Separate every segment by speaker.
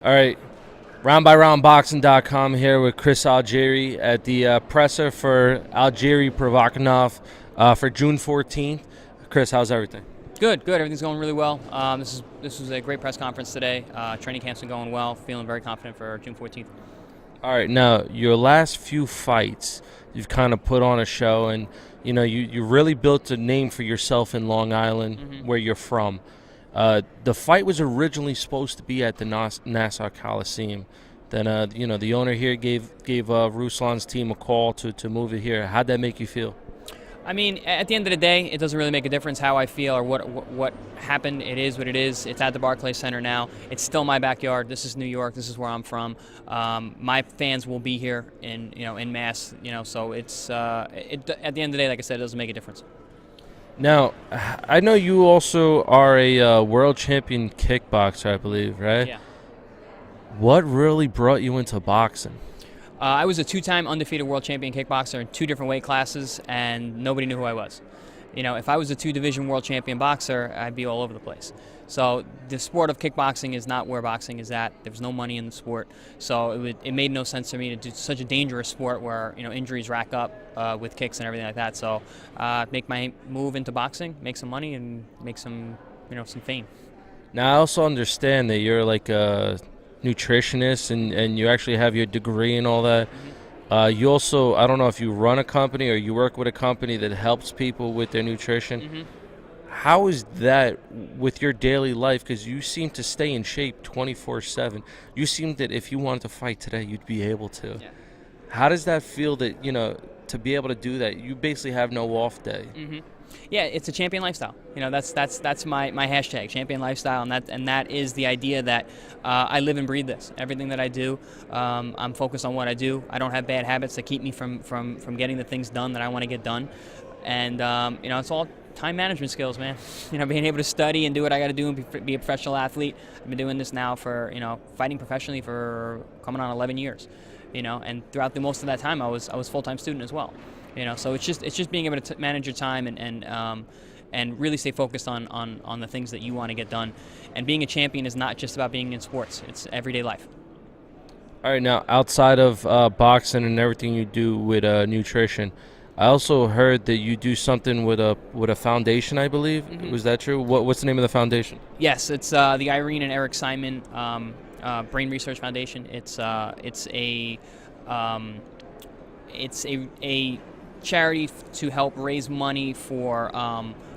Speaker 1: All right, roundbyroundboxing.com here with Chris Algieri at the presser for Algieri Provodnikov for June 14th. Chris, how's everything?
Speaker 2: Good, good. Everything's going really well. This was a great press conference today. Training camp's been going well. Feeling very confident for June 14th.
Speaker 1: All right, now your last few fights, you've kind of put on a show, and you really built a name for yourself in Long Island, where you're from. The fight was originally supposed to be at the Nassau Coliseum. Then the owner here gave Ruslan's team a call to move it here. How'd that make you feel?
Speaker 2: I mean, at the end of the day, it doesn't really make a difference how I feel or what happened. It is what it is. It's at the Barclays Center now. It's still my backyard. This is New York. This is where I'm from. My fans will be here in mass. So it's at the end of the day, like I said, it doesn't make a difference.
Speaker 1: Now, I know you also are a world champion kickboxer, I believe, right?
Speaker 2: Yeah.
Speaker 1: What really brought you into boxing?
Speaker 2: I was a two-time undefeated world champion kickboxer in two different weight classes, and nobody knew who I was. If I was a two-division world champion boxer, I'd be all over the place. So the sport of kickboxing is not where boxing is at. There's no money in the sport, so it made no sense to me to do such a dangerous sport where injuries rack up with kicks and everything like that. So make my move into boxing, make some money, and make some some fame.
Speaker 1: Now, I also understand that you're like a nutritionist and you actually have your degree and all that. You also, I don't know if you run a company or you work with a company that helps people with their nutrition. How is that with your daily life? Because you seem to stay in shape 24/7. You seem that if you wanted to fight today, you'd be able to.
Speaker 2: Yeah.
Speaker 1: How does that feel that, to be able to do that? You basically have no off day.
Speaker 2: Yeah, it's a champion lifestyle. That's my hashtag, champion lifestyle, and that is the idea that I live and breathe this. Everything that I do, I'm focused on what I do. I don't have bad habits that keep me from getting the things done that I want to get done, and it's all time management skills, man. Being able to study and do what I got to do and be a professional athlete. I've been doing this now for fighting professionally for coming on 11 years, and throughout most of that time I was full-time student as well. So it's just being able to manage your time and really stay focused on the things that you want to get done. And being a champion is not just about being in sports; it's everyday life.
Speaker 1: All right, now outside of boxing and everything you do with nutrition, I also heard that you do something with a foundation, I believe. Was that true? What's the name of the foundation?
Speaker 2: Yes, it's the Irene and Eric Simon Brain Research Foundation. It's a charity to help raise money for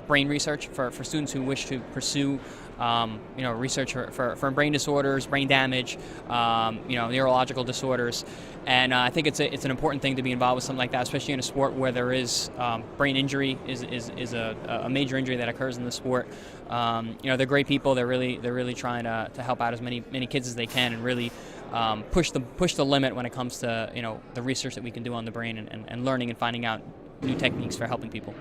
Speaker 2: brain research for students who wish to pursue research for brain disorders, brain damage, neurological disorders, and I think it's an important thing to be involved with something like that, especially in a sport where there is brain injury is a major injury that occurs in the sport. They're great people. They're really trying to help out as many kids as they can and really push the limit when it comes to the research that we can do on the brain and learning and finding out new techniques for helping people.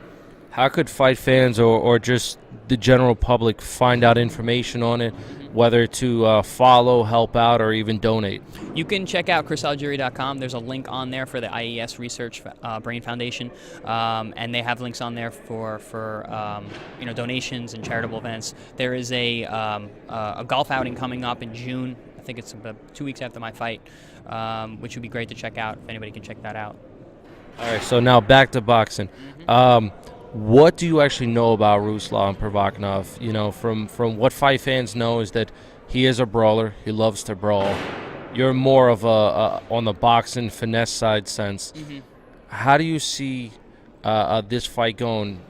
Speaker 1: How could fight fans or just the general public find out information on it, whether to follow, help out, or even donate?
Speaker 2: You can check out chrisalgieri.com. There's a link on there for the IES Research Brain Foundation, and they have links on there for donations and charitable events. There is a golf outing coming up in June. I think it's about 2 weeks after my fight, which would be great to check out if anybody can check that out.
Speaker 1: All right, so now back to boxing. What do you actually know about Ruslan Provodnikov? From what fight fans know is that he is a brawler. He loves to brawl. You're more of a on the boxing finesse side sense. How do you see this fight going?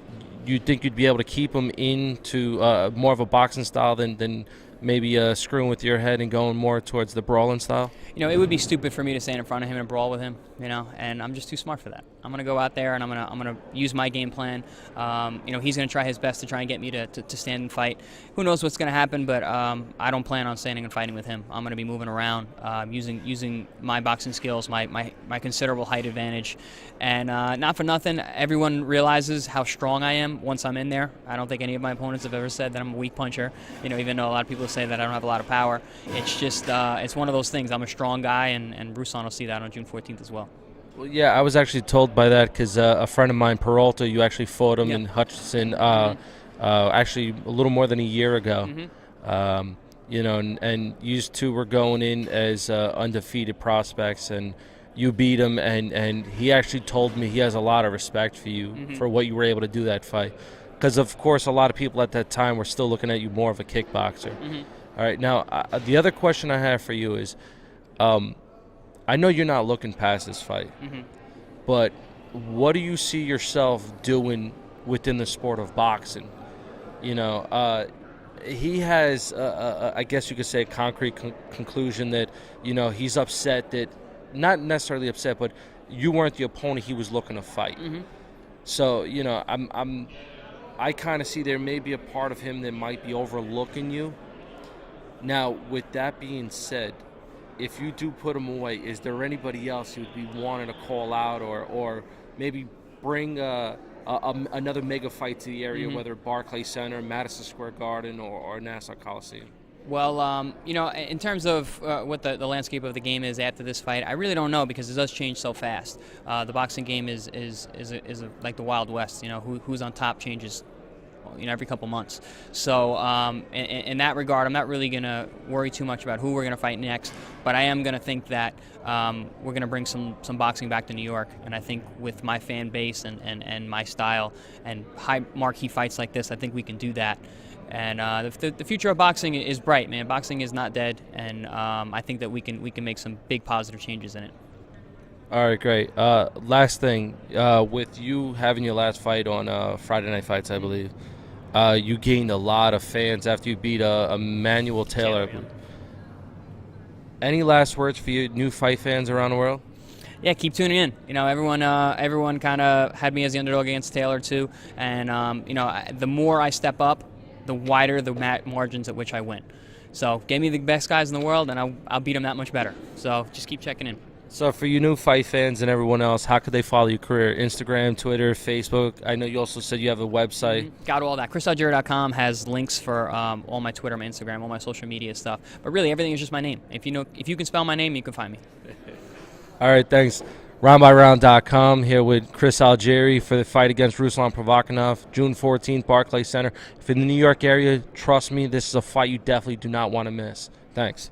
Speaker 1: You think you'd be able to keep him into more of a boxing style than maybe screwing with your head and going more towards the brawling style?
Speaker 2: It would be stupid for me to stand in front of him and brawl with him, and I'm just too smart for that. I'm going to go out there and I'm going to use my game plan. He's going to try his best to try and get me to stand and fight. Who knows what's going to happen, but I don't plan on standing and fighting with him. I'm going to be moving around, using my boxing skills, my considerable height advantage. And not for nothing, everyone realizes how strong I am once I'm in there. I don't think any of my opponents have ever said that I'm a weak puncher, even though a lot of people say that I don't have a lot of power. It's just, it's one of those things. I'm a strong guy, and Ruslan will see that on June 14th as well.
Speaker 1: Well, yeah, I was actually told by that because a friend of mine, Peralta, you actually fought him in Hutchinson actually a little more than a year ago. and you two were going in as undefeated prospects, and you beat him, and he actually told me he has a lot of respect for you for what you were able to do that fight. Because, of course, a lot of people at that time were still looking at you more of a kickboxer. All right, now, the other question I have for you is, I know you're not looking past this fight, but what do you see yourself doing within the sport of boxing? He has, I guess you could say, a concrete conclusion that, he's upset that, not necessarily upset, but you weren't the opponent he was looking to fight. So, I kind of see there may be a part of him that might be overlooking you. Now, with that being said, if you do put him away, is there anybody else you would be wanting to call out or maybe bring another mega fight to the area, whether Barclays Center, Madison Square Garden, or Nassau Coliseum?
Speaker 2: Well, in terms of what the landscape of the game is after this fight, I really don't know because it does change so fast. The boxing game is like the Wild West. Who's on top changes every couple months. So in that regard, I'm not really going to worry too much about who we're going to fight next, but I am going to think that we're going to bring some boxing back to New York, and I think with my fan base and my style and high marquee fights like this, I think we can do that. And the future of boxing is bright, man. Boxing is not dead, and I think that we can make some big positive changes in it.
Speaker 1: All right, great. Last thing, with you having your last fight on Friday Night Fights, I believe, you gained a lot of fans after you beat Emmanuel Taylor. Any last words for you new fight fans around the world?
Speaker 2: Yeah, keep tuning in. Everyone kind of had me as the underdog against Taylor too, and the more I step up, the wider the margins at which I win. So give me the best guys in the world, and I'll beat them that much better. So just keep checking in.
Speaker 1: So for you new fight fans and everyone else, how could they follow your career? Instagram, Twitter, Facebook? I know you also said you have a website.
Speaker 2: Got all that. ChrisAlgieri.com has links for all my Twitter, my Instagram, all my social media stuff. But really, everything is just my name. If you can spell my name, you can find me.
Speaker 1: All right, thanks. RoundByRound.com here with Chris Algieri for the fight against Ruslan Provodnikov, June 14th, Barclays Center. If you're in the New York area, trust me, this is a fight you definitely do not want to miss. Thanks.